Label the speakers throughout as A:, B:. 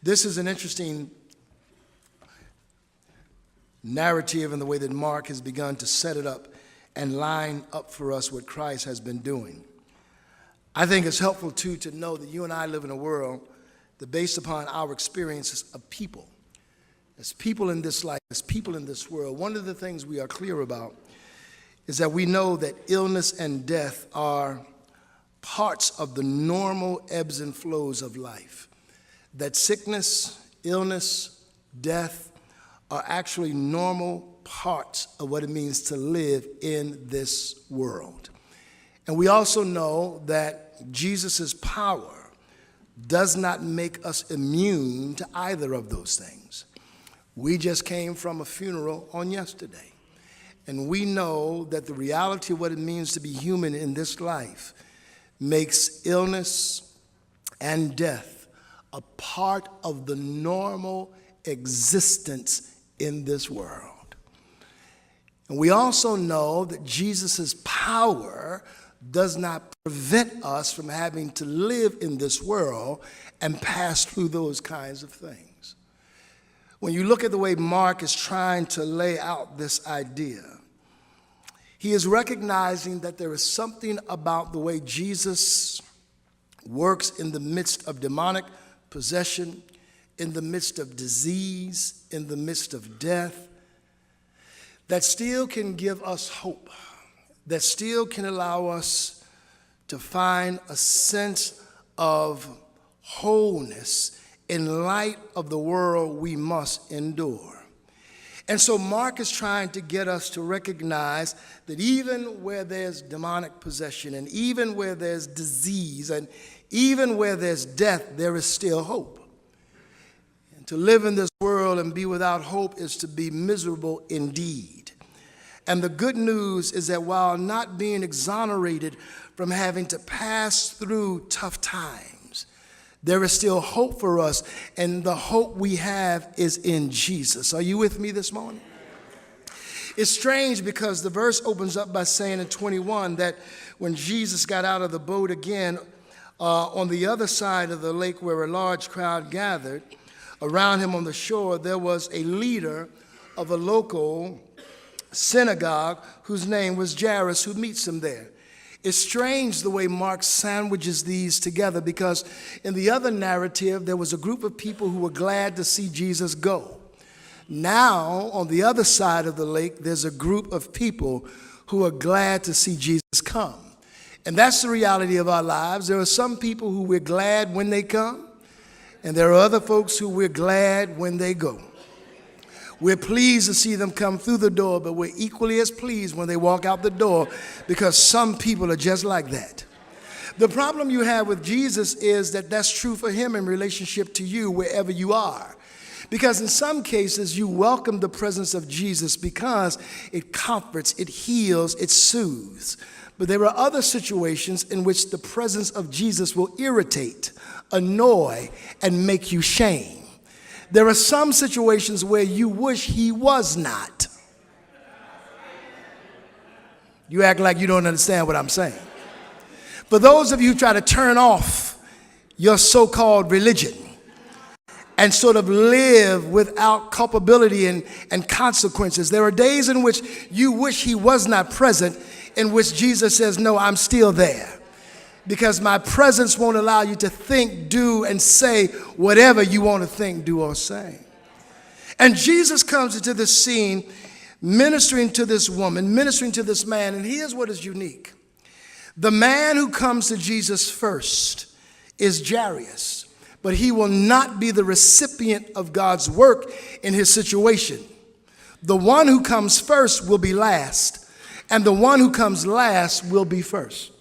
A: This is an interesting narrative in the way that Mark has begun to set it up and line up for us what Christ has been doing. I think it's helpful, too, to know that you and I live in a world that based upon our experiences of people, as people in this life, as people in this world, one of the things we are clear about is that we know that illness and death are parts of the normal ebbs and flows of life. That sickness, illness, death are actually normal parts of what it means to live in this world. And we also know that Jesus' power does not make us immune to either of those things. We just came from a funeral on yesterday, and we know that the reality of what it means to be human in this life makes illness and death a part of the normal existence in this world. And we also know that Jesus' power does not prevent us from having to live in this world and pass through those kinds of things. When you look at the way Mark is trying to lay out this idea, he is recognizing that there is something about the way Jesus works in the midst of demonic possession, in the midst of disease, in the midst of death, that still can give us hope, that still can allow us to find a sense of wholeness in light of the world we must endure. And so Mark is trying to get us to recognize that even where there's demonic possession, and even where there's disease, and even where there's death, there is still hope. And to live in this world and be without hope is to be miserable indeed. And the good news is that while not being exonerated from having to pass through tough times, there is still hope for us, and the hope we have is in Jesus. Are you with me this morning? It's strange because the verse opens up by saying in 21 that when Jesus got out of the boat again, on the other side of the lake where a large crowd gathered, around him on the shore, there was a leader of a local synagogue whose name was Jairus, who meets him there. It's strange the way Mark sandwiches these together, because in the other narrative, there was a group of people who were glad to see Jesus go. Now, on the other side of the lake, there's a group of people who are glad to see Jesus come. And that's the reality of our lives. There are some people who we're glad when they come, and there are other folks who we're glad when they go. We're pleased to see them come through the door, but we're equally as pleased when they walk out the door, because some people are just like that. The problem you have with Jesus is that that's true for him in relationship to you wherever you are. Because in some cases, you welcome the presence of Jesus because it comforts, it heals, it soothes. But there are other situations in which the presence of Jesus will irritate, annoy, and make you shame. There are some situations where you wish he was not. You act like you don't understand what I'm saying. For those of you who try to turn off your so-called religion and sort of live without culpability and consequences, there are days in which you wish he was not present, in which Jesus says, no, I'm still there. Because my presence won't allow you to think, do, and say whatever you want to think, do, or say. And Jesus comes into this scene ministering to this woman, ministering to this man, and here's what is unique. The man who comes to Jesus first is Jairus, but he will not be the recipient of God's work in his situation. The one who comes first will be last, and the one who comes last will be first.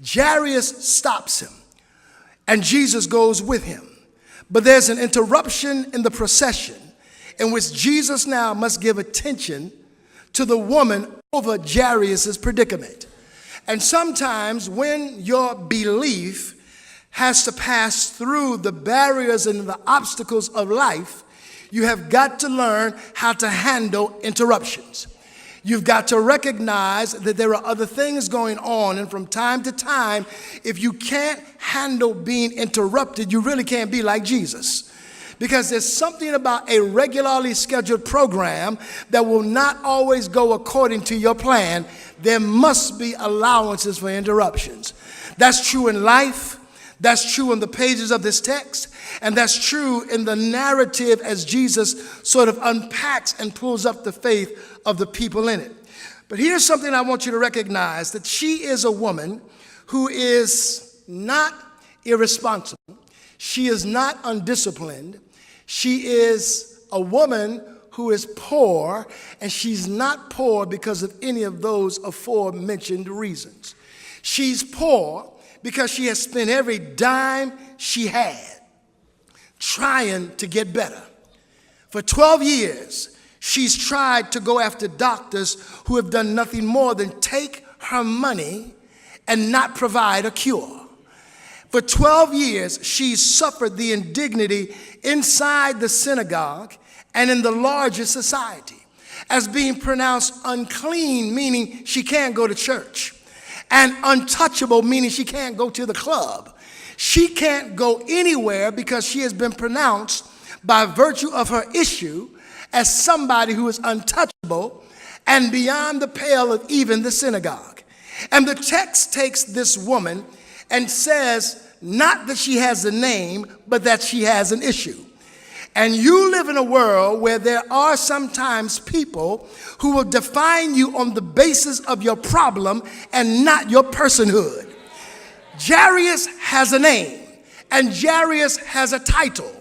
A: Jairus stops him, and Jesus goes with him. But there's an interruption in the procession in which Jesus now must give attention to the woman over Jairus' predicament. And sometimes when your belief has to pass through the barriers and the obstacles of life, you have got to learn how to handle interruptions. You've got to recognize that there are other things going on, and from time to time, if you can't handle being interrupted, you really can't be like Jesus. Because there's something about a regularly scheduled program that will not always go according to your plan. There must be allowances for interruptions. That's true in life. That's true in the pages of this text. And that's true in the narrative as Jesus sort of unpacks and pulls up the faith of the people in it. But here's something I want you to recognize, that she is a woman who is not irresponsible. She is not undisciplined. She is a woman who is poor, and she's not poor because of any of those aforementioned reasons. She's poor because she has spent every dime she had trying to get better. For 12 years, she's tried to go after doctors who have done nothing more than take her money and not provide a cure. For 12 years, she's suffered the indignity inside the synagogue and in the larger society as being pronounced unclean, meaning she can't go to church, and untouchable, meaning she can't go to the club. She can't go anywhere because she has been pronounced by virtue of her issue as somebody who is untouchable and beyond the pale of even the synagogue. And the text takes this woman and says not that she has a name, but that she has an issue. And you live in a world where there are sometimes people who will define you on the basis of your problem and not your personhood. Jairus has a name, and Jairus has a title,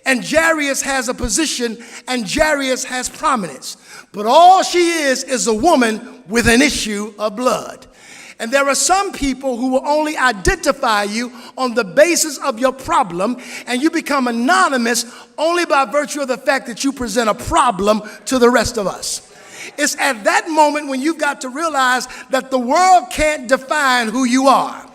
A: and Jairus has a position, and Jairus has prominence. But all she is a woman with an issue of blood. And there are some people who will only identify you on the basis of your problem, and you become anonymous only by virtue of the fact that you present a problem to the rest of us. It's at that moment when you've got to realize that the world can't define who you are,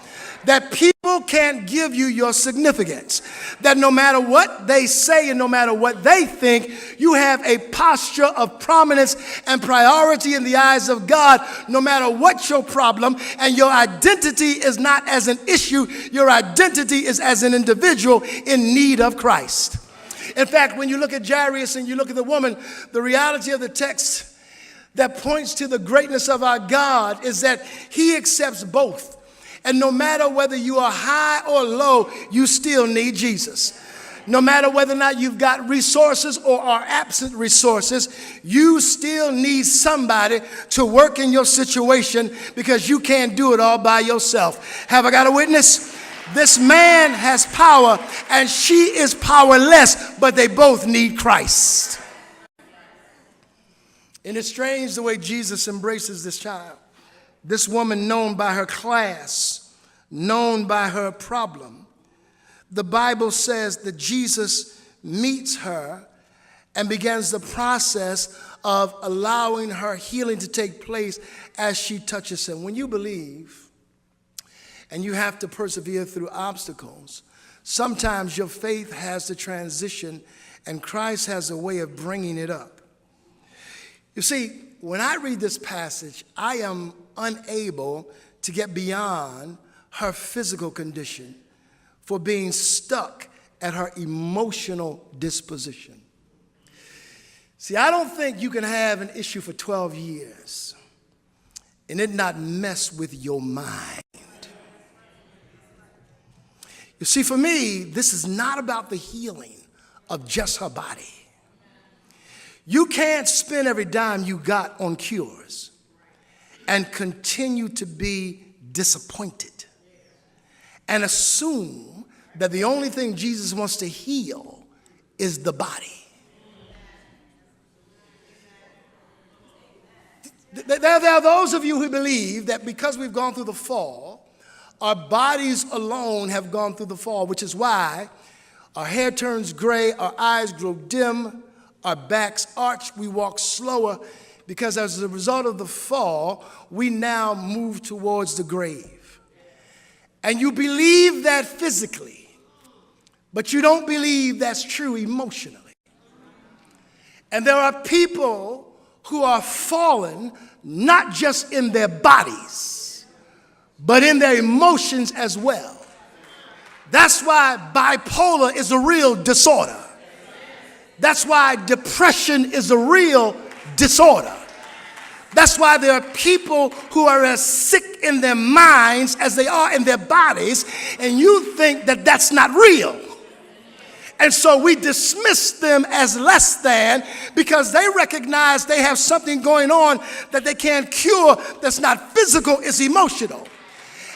A: that people can't give you your significance, that no matter what they say and no matter what they think, you have a posture of prominence and priority in the eyes of God, no matter what your problem, and your identity is not as an issue, your identity is as an individual in need of Christ. In fact, when you look at Jairus and you look at the woman, the reality of the text that points to the greatness of our God is that he accepts both. And no matter whether you are high or low, you still need Jesus. No matter whether or not you've got resources or are absent resources, you still need somebody to work in your situation because you can't do it all by yourself. Have I got a witness? This man has power and she is powerless, but they both need Christ. And it's strange the way Jesus embraces this child. This woman known by her class, known by her problem. The Bible says that Jesus meets her and begins the process of allowing her healing to take place as she touches him. When you believe and you have to persevere through obstacles, sometimes your faith has to transition and Christ has a way of bringing it up. You see, when I read this passage, I am unable to get beyond her physical condition for being stuck at her emotional disposition. See, I don't think you can have an issue for 12 years and it not mess with your mind. You see, for me, this is not about the healing of just her body. You can't spend every dime you got on cures and continue to be disappointed and assume that the only thing Jesus wants to heal is the body. There are those of you who believe that because we've gone through the fall, our bodies alone have gone through the fall, which is why our hair turns gray, our eyes grow dim, our backs arch, we walk slower, because as a result of the fall, we now move towards the grave. And you believe that physically, but you don't believe that's true emotionally. And there are people who are fallen, not just in their bodies, but in their emotions as well. That's why bipolar is a real disorder. That's why depression is a real disorder. That's why there are people who are as sick in their minds as they are in their bodies, and you think that that's not real. And so we dismiss them as less than because they recognize they have something going on that they can't cure that's not physical, it's emotional.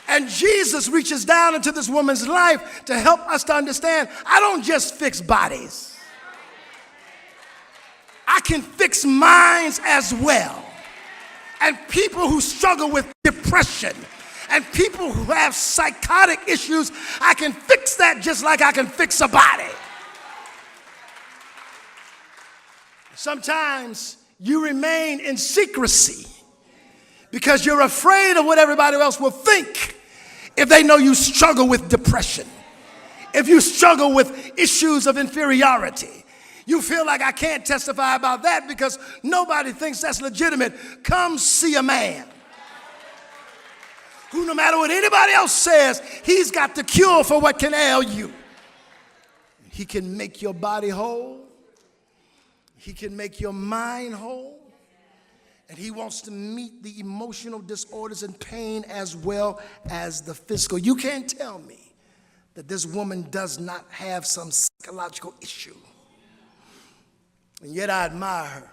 A: And Jesus reaches down into this woman's life to help us to understand, I don't just fix bodies. I can fix minds as well. And people who struggle with depression and people who have psychotic issues, I can fix that just like I can fix a body. Sometimes you remain in secrecy because you're afraid of what everybody else will think if they know you struggle with depression, if you struggle with issues of inferiority. You feel like I can't testify about that because nobody thinks that's legitimate. Come see a man who, no matter what anybody else says, he's got the cure for what can ail you. He can make your body whole. He can make your mind whole. And he wants to meet the emotional disorders and pain as well as the physical. You can't tell me that this woman does not have some psychological issue. And yet I admire her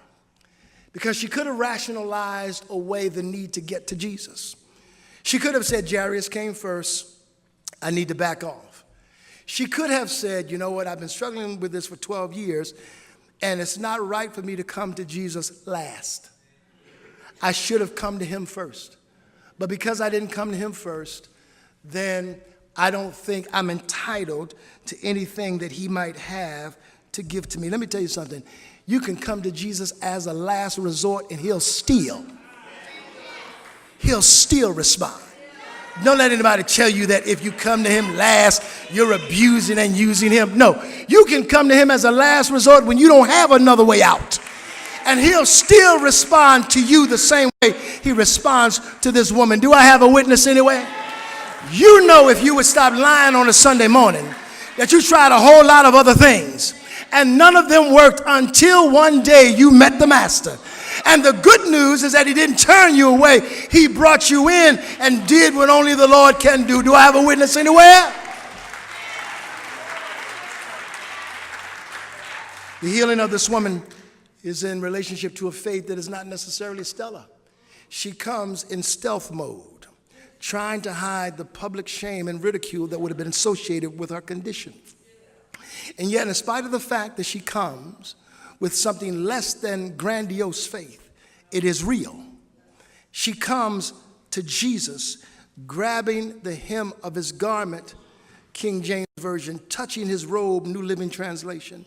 A: because she could have rationalized away the need to get to Jesus. She could have said, Jairus came first. I need to back off. She could have said, you know what, I've been struggling with this for 12 years, and it's not right for me to come to Jesus last. I should have come to him first. But because I didn't come to him first, then I don't think I'm entitled to anything that he might have to give to me. Let me tell you something. You can come to Jesus as a last resort and he'll still respond. Don't let anybody tell you that if you come to him last, you're abusing and using him. No, you can come to him as a last resort when you don't have another way out. And he'll still respond to you the same way he responds to this woman. Do I have a witness anyway? You know, if you would stop lying on a Sunday morning, that you tried a whole lot of other things, and none of them worked until one day you met the master. And the good news is that he didn't turn you away. He brought you in and did what only the Lord can do. Do I have a witness anywhere? The healing of this woman is in relationship to a faith that is not necessarily stellar. She comes in stealth mode, trying to hide the public shame and ridicule that would have been associated with her condition. And yet, in spite of the fact that she comes with something less than grandiose faith, it is real. She comes to Jesus, grabbing the hem of his garment, King James Version, touching his robe, New Living Translation.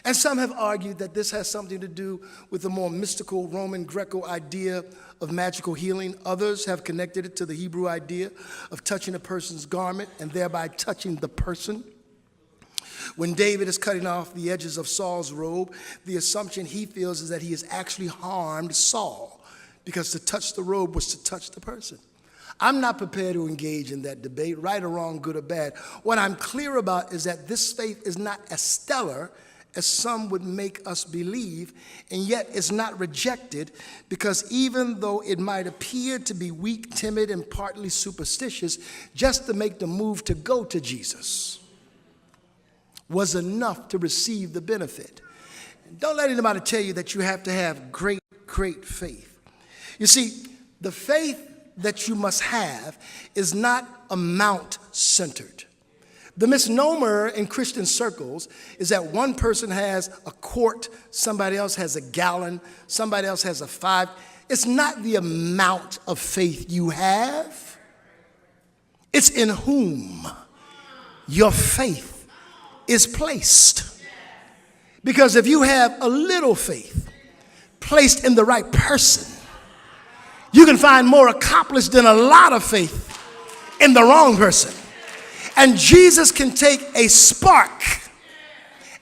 A: And some have argued that this has something to do with the more mystical Roman Greco idea of magical healing. Others have connected it to the Hebrew idea of touching a person's garment and thereby touching the person. When David is cutting off the edges of Saul's robe, the assumption he feels is that he has actually harmed Saul, because to touch the robe was to touch the person. I'm not prepared to engage in that debate, right or wrong, good or bad. What I'm clear about is that this faith is not as stellar as some would make us believe, and yet it's not rejected, because even though it might appear to be weak, timid, and partly superstitious, just to make the move to go to Jesus was enough to receive the benefit. Don't let anybody tell you that you have to have great faith. You see, the faith that you must have is not amount-centered. The misnomer in Christian circles is that one person has a quart, somebody else has a gallon, somebody else has a 5. It's not the amount of faith you have. It's in whom your faith is placed. Because if you have a little faith placed in the right person, you can find more accomplished than a lot of faith in the wrong person. And Jesus can take a spark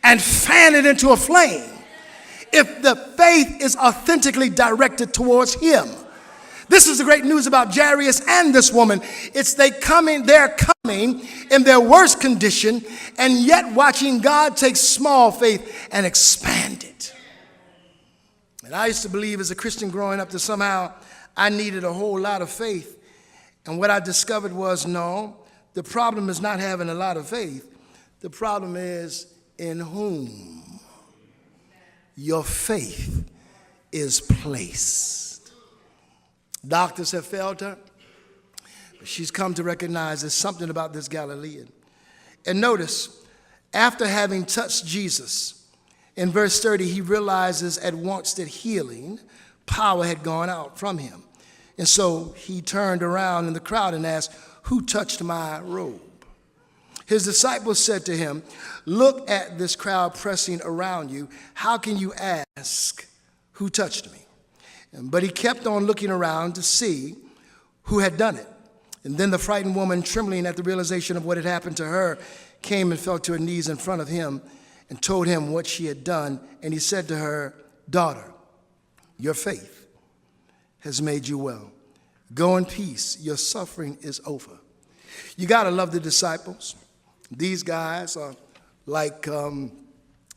A: and fan it into a flame if the faith is authentically directed towards him. This is the great news about Jairus and this woman. They're coming in their worst condition, and yet watching God take small faith and expand it. And I used to believe as a Christian growing up that somehow I needed a whole lot of faith. And what I discovered was, no, the problem is not having a lot of faith. The problem is in whom your faith is placed. Doctors have failed her, but she's come to recognize there's something about this Galilean. And notice, after having touched Jesus, in verse 30, he realizes at once that healing power had gone out from him. And so he turned around in the crowd and asked, "Who touched my robe?" His disciples said to him, "Look at this crowd pressing around you. How can you ask, 'Who touched me?'" But he kept on looking around to see who had done it. And then the frightened woman, trembling at the realization of what had happened to her, came and fell to her knees in front of him and told him what she had done. And he said to her, "Daughter, your faith has made you well. Go in peace. Your suffering is over." You got to love the disciples. These guys are like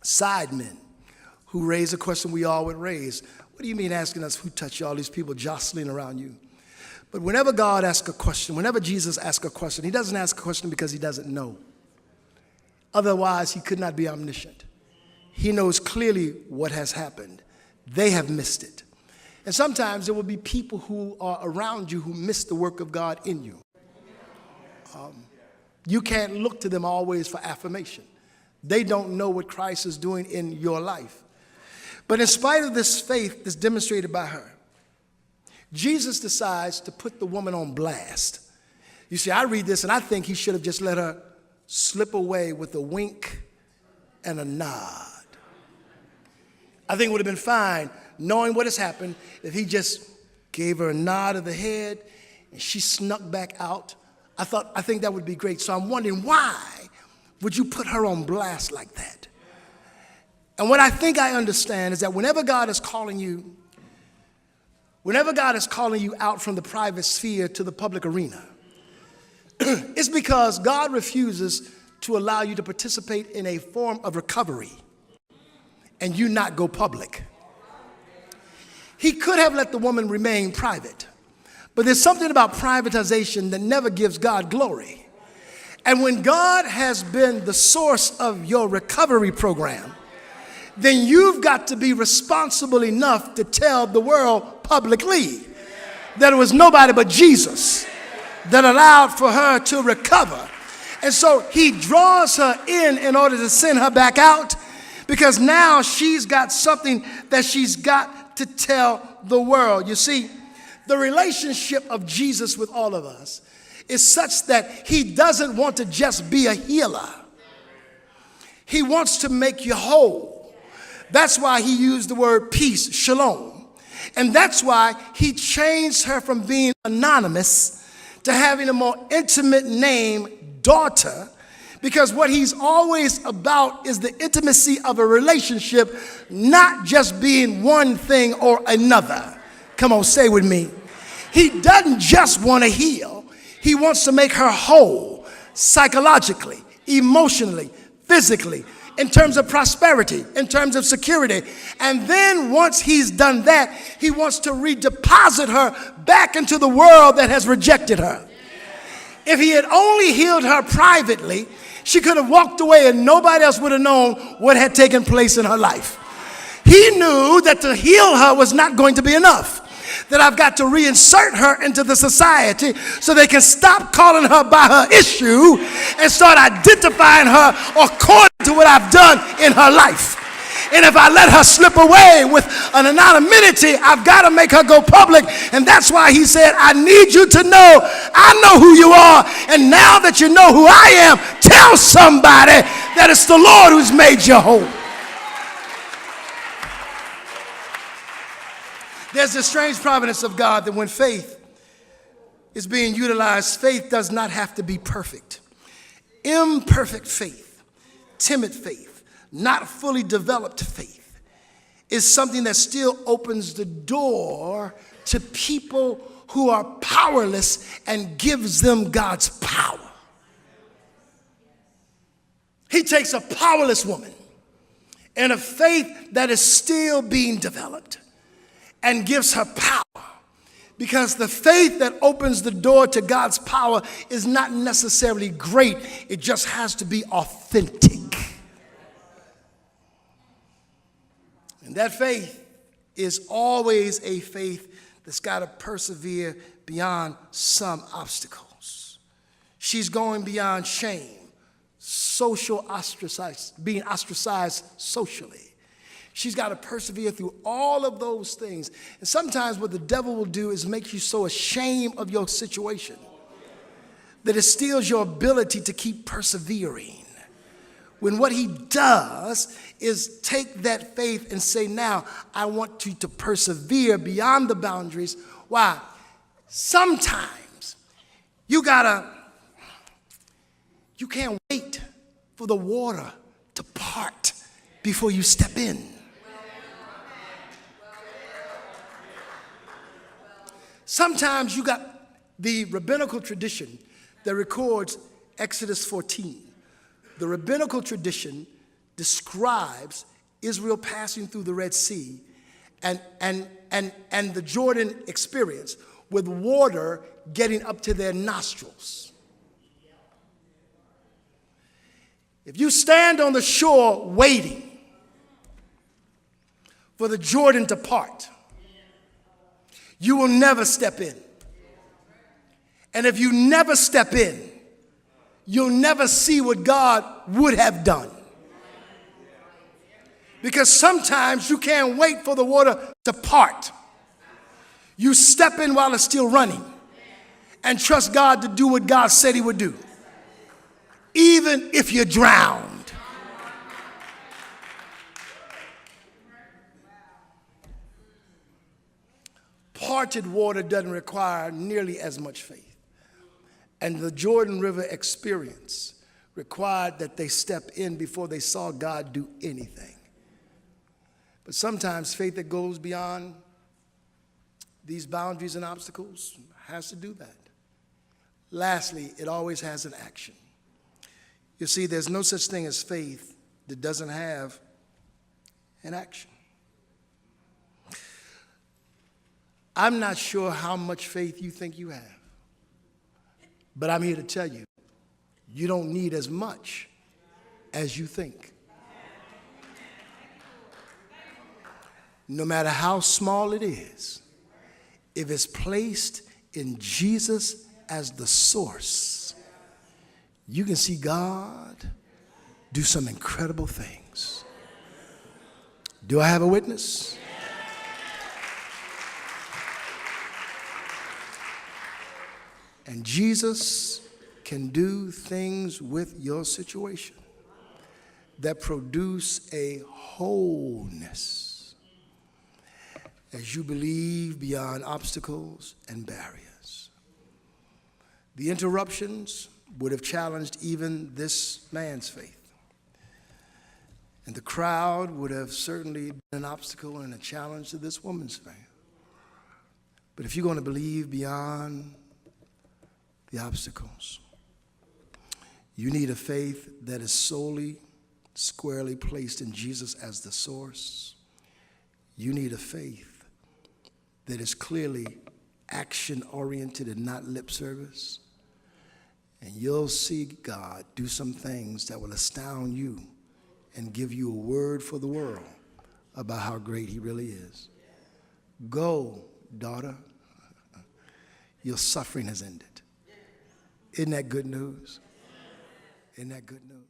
A: sidemen who raise a question we all would raise. What do you mean asking us who touched you, all these people jostling around you? But whenever God asks a question, whenever Jesus asks a question, he doesn't ask a question because he doesn't know. Otherwise, he could not be omniscient. He knows clearly what has happened. They have missed it. And sometimes there will be people who are around you who miss the work of God in you. You can't look to them always for affirmation. They don't know what Christ is doing in your life. But in spite of this faith that's demonstrated by her, Jesus decides to put the woman on blast. You see, I read this and I think he should have just let her slip away with a wink and a nod. I think it would have been fine, knowing what has happened, if he just gave her a nod of the head and she snuck back out. I think that would be great. So I'm wondering, why would you put her on blast like that? And what I think I understand is that whenever God is calling you out from the private sphere to the public arena, it's because God refuses to allow you to participate in a form of recovery and you not go public. He could have let the woman remain private, but there's something about privatization that never gives God glory. And when God has been the source of your recovery program, then you've got to be responsible enough to tell the world publicly that it was nobody but Jesus that allowed for her to recover. And so he draws her in order to send her back out, because now she's got something that she's got to tell the world. You see, the relationship of Jesus with all of us is such that he doesn't want to just be a healer. He wants to make you whole. That's why he used the word peace, shalom. And that's why he changed her from being anonymous to having a more intimate name, daughter, because what he's always about is the intimacy of a relationship, not just being one thing or another. Come on, say with me. He doesn't just want to heal. He wants to make her whole, psychologically, emotionally, physically, in terms of prosperity, in terms of security. And then once he's done that, he wants to redeposit her back into the world that has rejected her. If he had only healed her privately, she could have walked away and nobody else would have known what had taken place in her life. He knew that to heal her was not going to be enough, that I've got to reinsert her into the society so they can stop calling her by her issue and start identifying her according to what I've done in her life. And if I let her slip away with an anonymity, I've got to make her go public. And that's why he said, I need you to know, I know who you are. And now that you know who I am, tell somebody that it's the Lord who's made you whole. There's the strange providence of God that when faith is being utilized, faith does not have to be perfect. Imperfect faith, timid faith, not fully developed faith is something that still opens the door to people who are powerless and gives them God's power. He takes a powerless woman and a faith that is still being developed and gives her power. Because the faith that opens the door to God's power is not necessarily great. It just has to be authentic. And that faith is always a faith that's got to persevere beyond some obstacles. She's going beyond shame, being ostracized socially. She's got to persevere through all of those things. And sometimes what the devil will do is make you so ashamed of your situation that it steals your ability to keep persevering. When what he does is take that faith and say, now I want you to persevere beyond the boundaries. Why? Sometimes you can't wait for the water to part before you step in. Sometimes you got the rabbinical tradition that records Exodus 14. The rabbinical tradition describes Israel passing through the Red Sea and the Jordan experience with water getting up to their nostrils. If you stand on the shore waiting for the Jordan to part, you will never step in. And if you never step in, you'll never see what God would have done. Because sometimes you can't wait for the water to part. You step in while it's still running and trust God to do what God said he would do, even if you're drowned. Parted water doesn't require nearly as much faith. And the Jordan River experience required that they step in before they saw God do anything. But sometimes faith that goes beyond these boundaries and obstacles has to do that. Lastly, it always has an action. You see, there's no such thing as faith that doesn't have an action. I'm not sure how much faith you think you have, but I'm here to tell you, you don't need as much as you think. No matter how small it is, if it's placed in Jesus as the source, you can see God do some incredible things. Do I have a witness? And Jesus can do things with your situation that produce a wholeness as you believe beyond obstacles and barriers. The interruptions would have challenged even this man's faith. And the crowd would have certainly been an obstacle and a challenge to this woman's faith. But if you're going to believe beyond the obstacles, you need a faith that is solely, squarely placed in Jesus as the source. You need a faith that is clearly action-oriented and not lip service. And you'll see God do some things that will astound you and give you a word for the world about how great he really is. Go, daughter. Your suffering has ended. Isn't that good news? Isn't that good news?